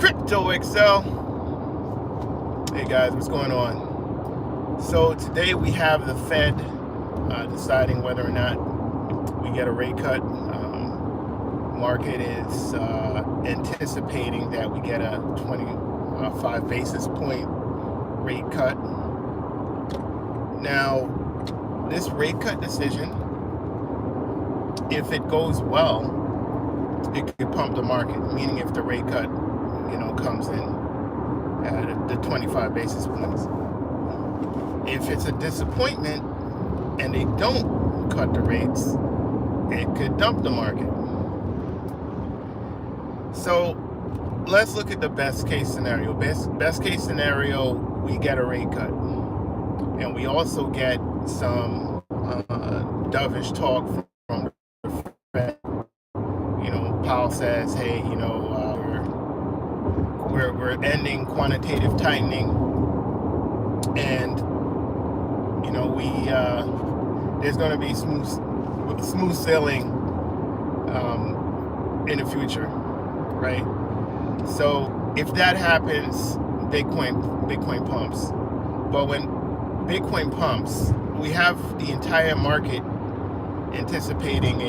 Crypto.XL. Hey guys, what's going on? So today we have the Fed deciding whether or not we get a rate cut. Market is anticipating that we get a 25 basis point rate cut. Now, this rate cut decision, if it goes well, it could pump the market, meaning if the rate cut, comes in at the 25 basis points. If it's a disappointment and they don't cut the rates, it could dump the market. So let's look at the best case scenario. Best case scenario, we get a rate cut, and we also get some dovish talk from the Fed. Powell says, hey, we're ending quantitative tightening, and there's going to be smooth sailing in the future, right? So if that happens, Bitcoin pumps. But when Bitcoin pumps, we have the entire market anticipating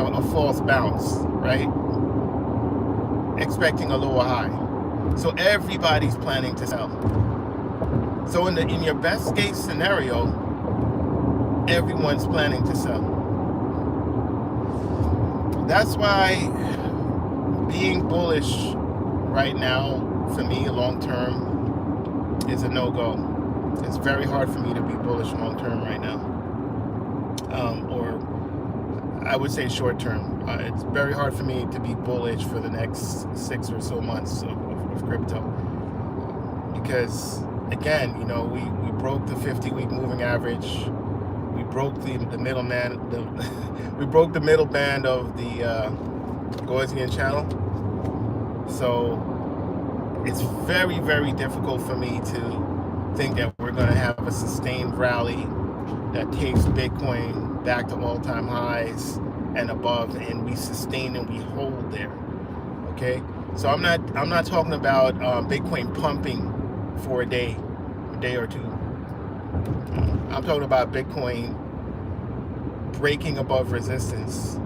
a false bounce, right? Expecting a lower high. So everybody's planning to sell. So in your best case scenario, everyone's planning to sell. That's why being bullish right now, for me, long term, is a no-go. It's very hard for me to be bullish long term right now. Or I would say short term. It's very hard for me to be bullish for the next 6 or so months of crypto. Because, again, we broke the 50-week moving average. We broke the middleman. We broke the middle band of the Gaussian channel. So it's very, very difficult for me to think that we're going to have a sustained rally that takes Bitcoin back to all-time highs and above, and we sustain and we hold there. Okay, so I'm not talking about Bitcoin pumping for a day or two. I'm talking about Bitcoin breaking above resistance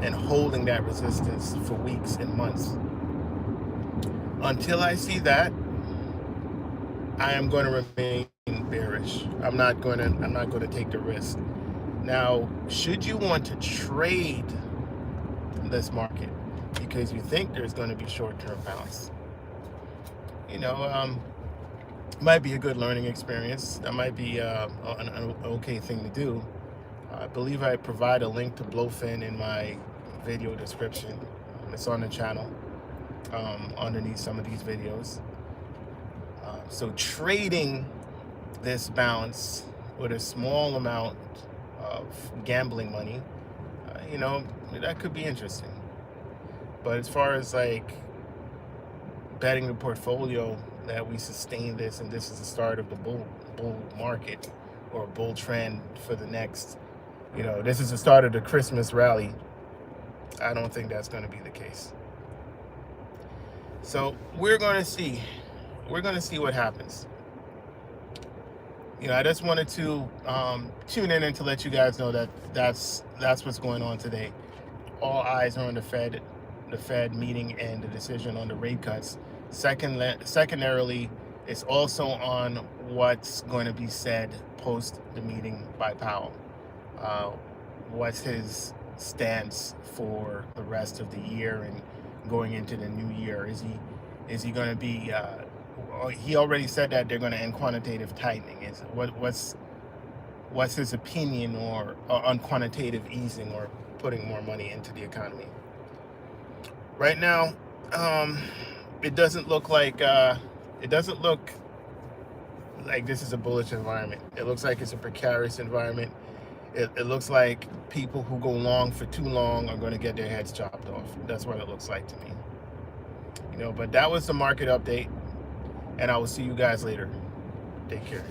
and holding that resistance for weeks and months. Until I see that, I am going to remain bearish. I'm not going to take the risk. Now, should you want to trade this market because you think there's going to be short-term bounce, might be a good learning experience. That might be an okay thing to do. I believe I provide a link to Blowfin in my video description. It's on the channel underneath some of these videos. So trading this bounce with a small amount of gambling money, that could be interesting. But as far as betting the portfolio that we sustain this and this is the start of the bull market or a bull trend for the next, this is the start of the Christmas rally, I don't think that's going to be the case. So we're going to see what happens. I just wanted to tune in and to let you guys know that that's what's going on today. All eyes are on the Fed meeting and the decision on the rate cuts. Secondarily, it's also on what's going to be said post the meeting by Powell. What's his stance for the rest of the year and going into the new year? Is he going to be? He already said that they're going to end quantitative tightening. What's his opinion on quantitative easing or putting more money into the economy? Right now, it doesn't look like this is a bullish environment. It looks like it's a precarious environment. It looks like people who go long for too long are going to get their heads chopped off. That's what it looks like to me. But that was the market update, and I will see you guys later. Take care.